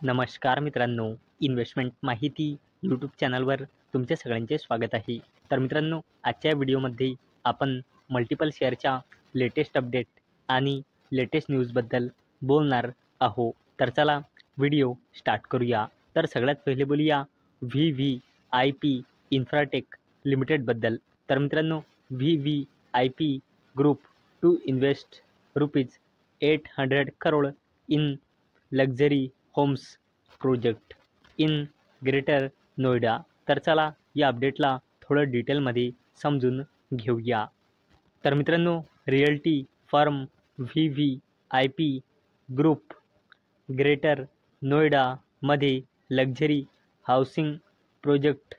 नमस्कार मित्रांनो, इन्व्हेस्टमेंट माहिती यूट्यूब चॅनलवर तुमच्या सगळ्यांचे स्वागत आहे. तर मित्रांनो, आजच्या व्हिडिओमध्ये आपण मल्टिपल शेअरच्या लेटेस्ट अपडेट आणि लेटेस्ट न्यूजबद्दल बोलणार आहोत. तर चला व्हिडिओ स्टार्ट करूया. तर सगळ्यात पहिले बोलूया VVIP इन्फ्राटेक लिमिटेडबद्दल. तर मित्रांनो, VVIP group to invest ₹800 crore in luxury homes project in Greater Noida. तर चला या अपडेटला थोडं डिटेलमध्ये समजून घेऊया. तर मित्रांनो, realty firm VVIP group greater नोएडामध्ये लक्झरी हाऊसिंग प्रोजेक्ट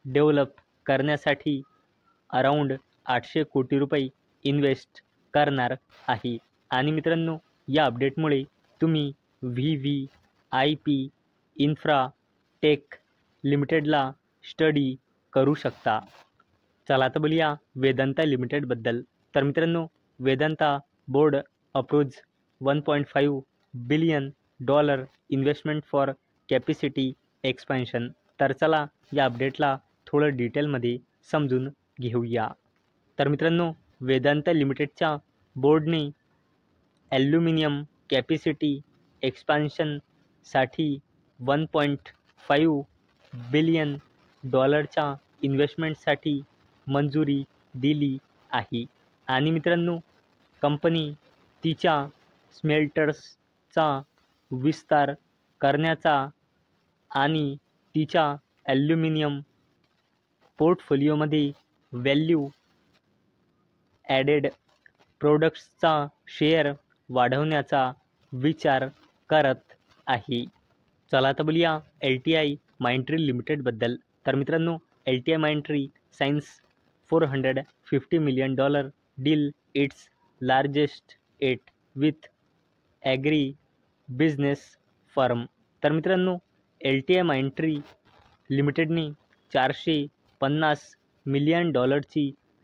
डेव्हलप करण्यासाठी अराऊंड 800 कोटी रुपये इन्व्हेस्ट करणार आहे. आणि मित्रांनो, या अपडेटमुळे तुम्ही VVIP इन्फ्राटेक लिमिटेडला स्टडी करू शकता. चला तर बोलूया वेदांता लिमिटेडबद्दल. तर मित्रांनो, Vedanta board approves $1.5 billion investment for capacity expansion. तर चला या अपडेटला थोडं डिटेलमध्ये समजून घेऊया. तर मित्रांनो, वेदांता लिमिटेडच्या बोर्डने ॲल्युमिनियम कॅपॅसिटी एक्सपान्शनसाठी $1.5 बिलियन इन्व्हेस्टमेंटसाठी मंजुरी दिली आहे. आणि मित्रांनो, कंपनी तिच्या स्मेल्टर्सचा विस्तार करण्याचा आणि तिच्या ॲल्युमिनियम पोर्टफोलिओमध्ये व्हॅल्यू ॲडेड प्रोडक्ट्सचा शेअर वाढवण्याचा विचार करत आहे. चला तर बोलूया LTI माइंट्री लिमिटेडबद्दल. तर मित्रांनो, LTI Mindtree signs $450 million deal its largest yet with agri business firm. तर मित्रांनो, LTI माइंट्री लिमिटेडने $450 मिलियन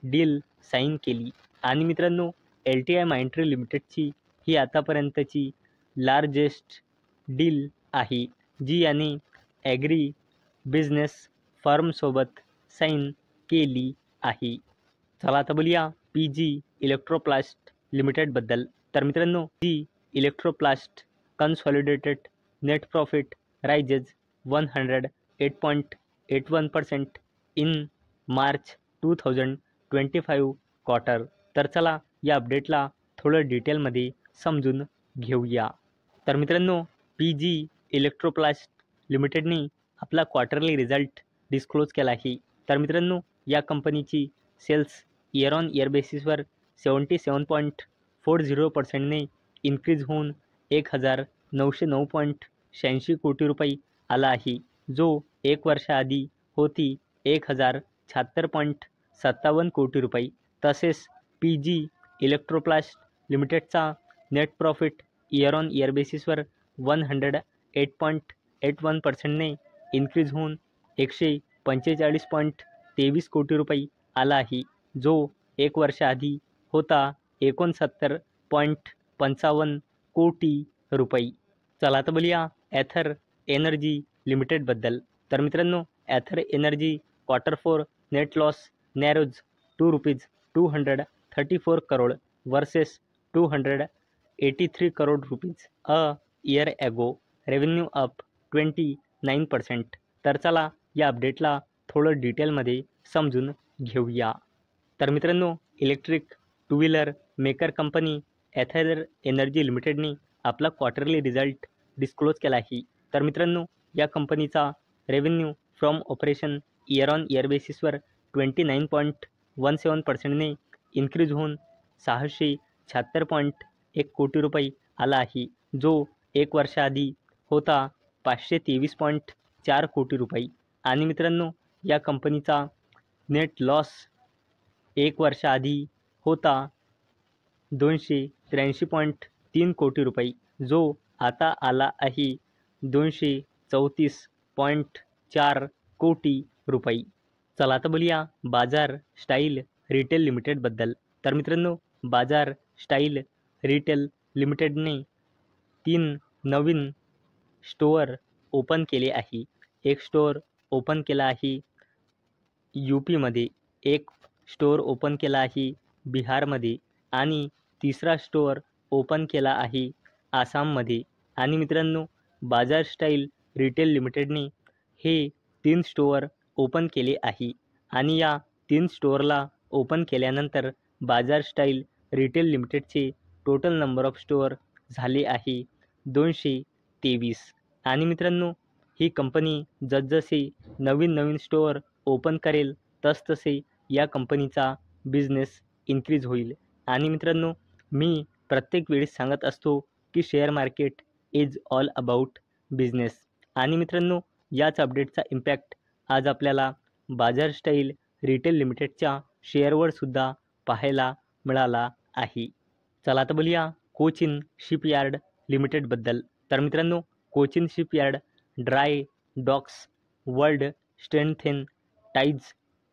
डील साईन केली. आणि मित्रांनो, LTI माइंट्री लिमिटेडची ही आतापर्यंतची लार्जेस्ट डील आहे, जी याने ॲग्री बिझनेस फर्मसोबत साईन केली आहे. चला आता बोलूया PG इलेक्ट्रोप्लास्ट लिमिटेडबद्दल. तर मित्रांनो, PG Electroplast consolidated net profit rises 108.81% in March 2025 quarter. तर चला या अपडेटला थोडं डिटेलमध्ये समजून घेऊया. तर मित्रांनो, PG इलेक्ट्रोप्लास्ट लिमिटेडने आपला क्वार्टरली रिझल्ट डिस्क्लोज केला आहे. तर मित्रांनो, या कंपनीची सेल्स इयर ऑन इयर बेसिसवर 77.40% इन्क्रीज होऊन 1,909.86 कोटी रुपये आला आहे, जो 1 वर्षाआधी होती 1,076.57 कोटी रुपये. तसेच PG इलेक्ट्रोप्लास्ट लिमिटेडचा net profit year on year बेसिसवर 108.81% इन्क्रीज होऊन 145.23 कोटी रुपये आला आहे, जो 1 वर्षाआधी होता 69.55 कोटी रुपये. चला तर बोलूया ॲथर एनर्जी लिमिटेडबद्दल. तर मित्रांनो, Ather energy Q4 net loss narrows ₹234 crore versus ₹283 crore a year ago. Revenue up 29%. तर चला या अपडेटला थोडं डिटेलमध्ये समजून घेऊया. तर मित्रांनो, electric two wheeler maker company Ather energy लिमिटेडने आपला क्वार्टरली रिझल्ट डिस्क्लोज केला आहे. तर मित्रांनो, या कंपनीचा revenue from operation year on year बेसिसवर 29.17%ने इन्क्रीज होऊन 676.1 कोटी रुपये आला आहे, जो 1 वर्षाआधी होता 523.4 कोटी रुपये. आणि मित्रांनो, या कंपनीचा नेट लॉस 1 वर्षाआधी होता 283.3 कोटी रुपये, जो आता आला आहे 234.4 कोटी रुपये. चला तर बोलूया बाजार स्टाईल रिटेल लिमिटेडबद्दल. तर मित्रांनो, बाजार स्टाईल रिटेल लिमिटेडने 3 नवीन स्टोअर ओपन केले आहे. एक स्टोअर ओपन केला आहे यूपीमध्ये, एक स्टोअर ओपन केला आहे बिहारमध्ये आणि तिसरा स्टोअर ओपन केला आहे आसाममध्ये. आणि मित्रांनो, बाजार स्टाईल रिटेल लिमिटेडने हे 3 स्टोअर ओपन केले आहे आणि या 3 स्टोअरला ओपन केल्यानंतर बाजार स्टाईल रिटेल लिमिटेडचे टोटल नंबर ऑफ स्टोअर झाले आहे 223. आणि मित्रांनो, ही कंपनी जसजसे नवीन स्टोअर ओपन करेल तसतसे या कंपनीचा बिझनेस इन्क्रीज होईल. आणि मित्रांनो, मी प्रत्येक वेळेस सांगत असतो की share market is all about business. आणि मित्रांनो, याच अपडेटचा इम्पॅक्ट आज आपल्याला बाजार स्टाईल रिटेल लिमिटेडच्या शेअरवर सुद्धा पाहायला मिळाला आहे. चला आता बोलूया कोचिन शिपयार्ड लिमिटेडबद्दल. तर मित्रांनो, Cochin shipyard Dry Docks World strengthen ties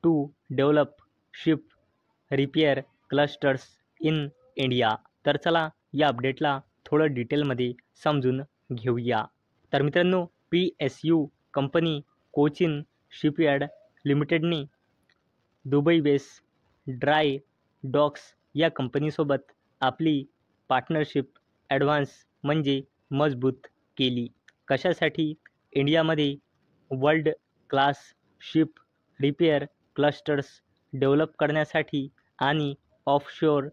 to develop ship repair clusters in India. तर चला या अपडेटला थोडं डिटेलमध्ये समजून घेऊया. तर मित्रांनो, PSU कंपनी कोचिन शिपयार्ड लिमिटेडने दुबई बेस ड्राय डॉक्स या कंपनीसोबत आपली पार्टनरशिप ॲडव्हान्स म्हणजे मजबूत केली. कशासाठी? इंडियामध्ये world class ship repair clusters develop करण्यासाठी आणि ऑफशोअर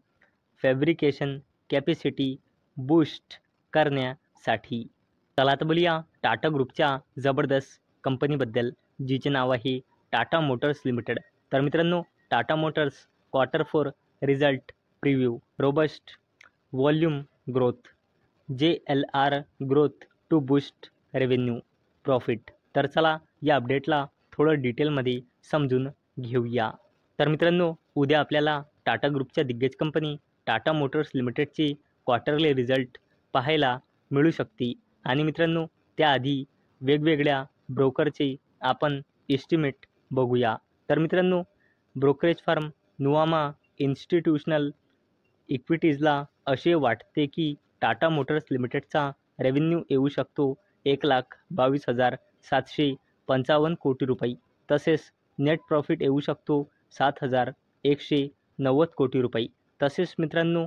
फॅब्रिकेशन कॅपॅसिटी बूस्ट करण्यासाठी. चला आता बोलूया टाटा ग्रुपच्या जबरदस्त कंपनीबद्दल, जिचे नाव आहे टाटा मोटर्स लिमिटेड. तर मित्रांनो, Tata Motors Q4 result preview, robust volume growth, JLR growth to boost revenue profit. तर चला या अपडेटला थोडं डिटेलमध्ये समजून घेऊया. तर मित्रांनो, उद्या आपल्याला टाटा ग्रुपच्या दिग्गज कंपनी टाटा मोटर्स लिमिटेडचे क्वार्टरली रिझल्ट पाहायला मिळू शकते. आणि मित्रांनो, त्याआधी वेगवेगळ्या ब्रोकरचे आपण एस्टिमेट बघूया. तर मित्रांनो, ब्रोकरेज फर्म नुवामा इन्स्टिट्यूशनल इक्विटीजला असे वाटते की टाटा मोटर्स लिमिटेडचा रेव्हेन्यू येऊ शकतो 1,22,755 कोटी रुपये. तसेच नेट प्रॉफिट येऊ शकतो 7,190 कोटी रुपये. तसेच मित्रांनो,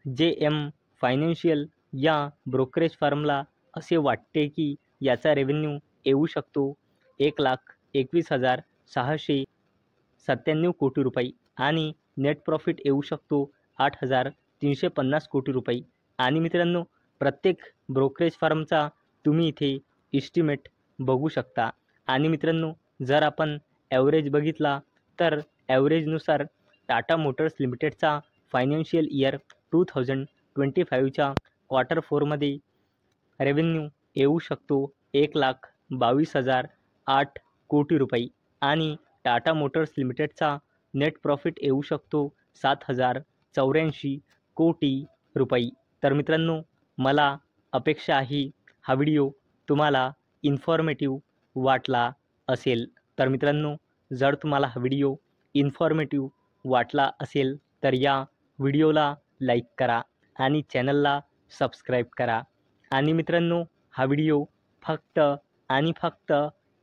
JM फायनान्शियल या ब्रोकरेज फर्मला असे वाटते की याचा रेव्हेन्यू येऊ शकतो 1,21,697 कोटी रुपये आणि नेट प्रॉफिट येऊ शकतो 8,350 कोटी रुपये. आणि मित्रांनो, प्रत्येक ब्रोकरेज फर्मचा तुम्ही इथे इस्टिमेट बघू शकता. आणि मित्रांनो, जर आपण ॲव्हरेज बघितला तर ॲव्हरेजनुसार टाटा मोटर्स लिमिटेडचा फायनान्शियल इयर 2025च्या Q4मध्ये रेव्हेन्यू येऊ शकतो 1,22,008 कोटी रुपये आणि टाटा मोटर्स लिमिटेडचा नेट प्रॉफिट येऊ शकतो 7,084 कोटी रुपये. तर मित्रांनो, मला अपेक्षा आहे हा व्हिडिओ तुम्हाला इन्फॉर्मेटिव्ह वाटला असेल. तर मित्रांनो, जर तुम्हाला हा व्हिडिओ इन्फॉर्मेटिव्ह वाटला असेल तर या व्हिडिओला लाईक करा आणि चॅनलला सबस्क्राईब करा. आणि मित्रांनो, हा व्हिडिओ फक्त आणि फक्त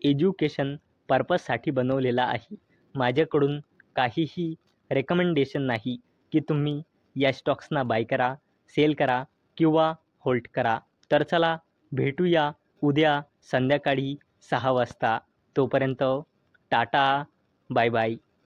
एज्युकेशन पर्पजसाठी बनवलेला आहे. माझ्याकडून काहीही रेकमेंडेशन नाही की तुम्ही या स्टॉक्सना बाय करा, सेल करा किंवा होल्ड करा. तर चला भेटूया उद्या संध्याकाळी 6 वाजता. तोपर्यंत टाटा, बाय बाय.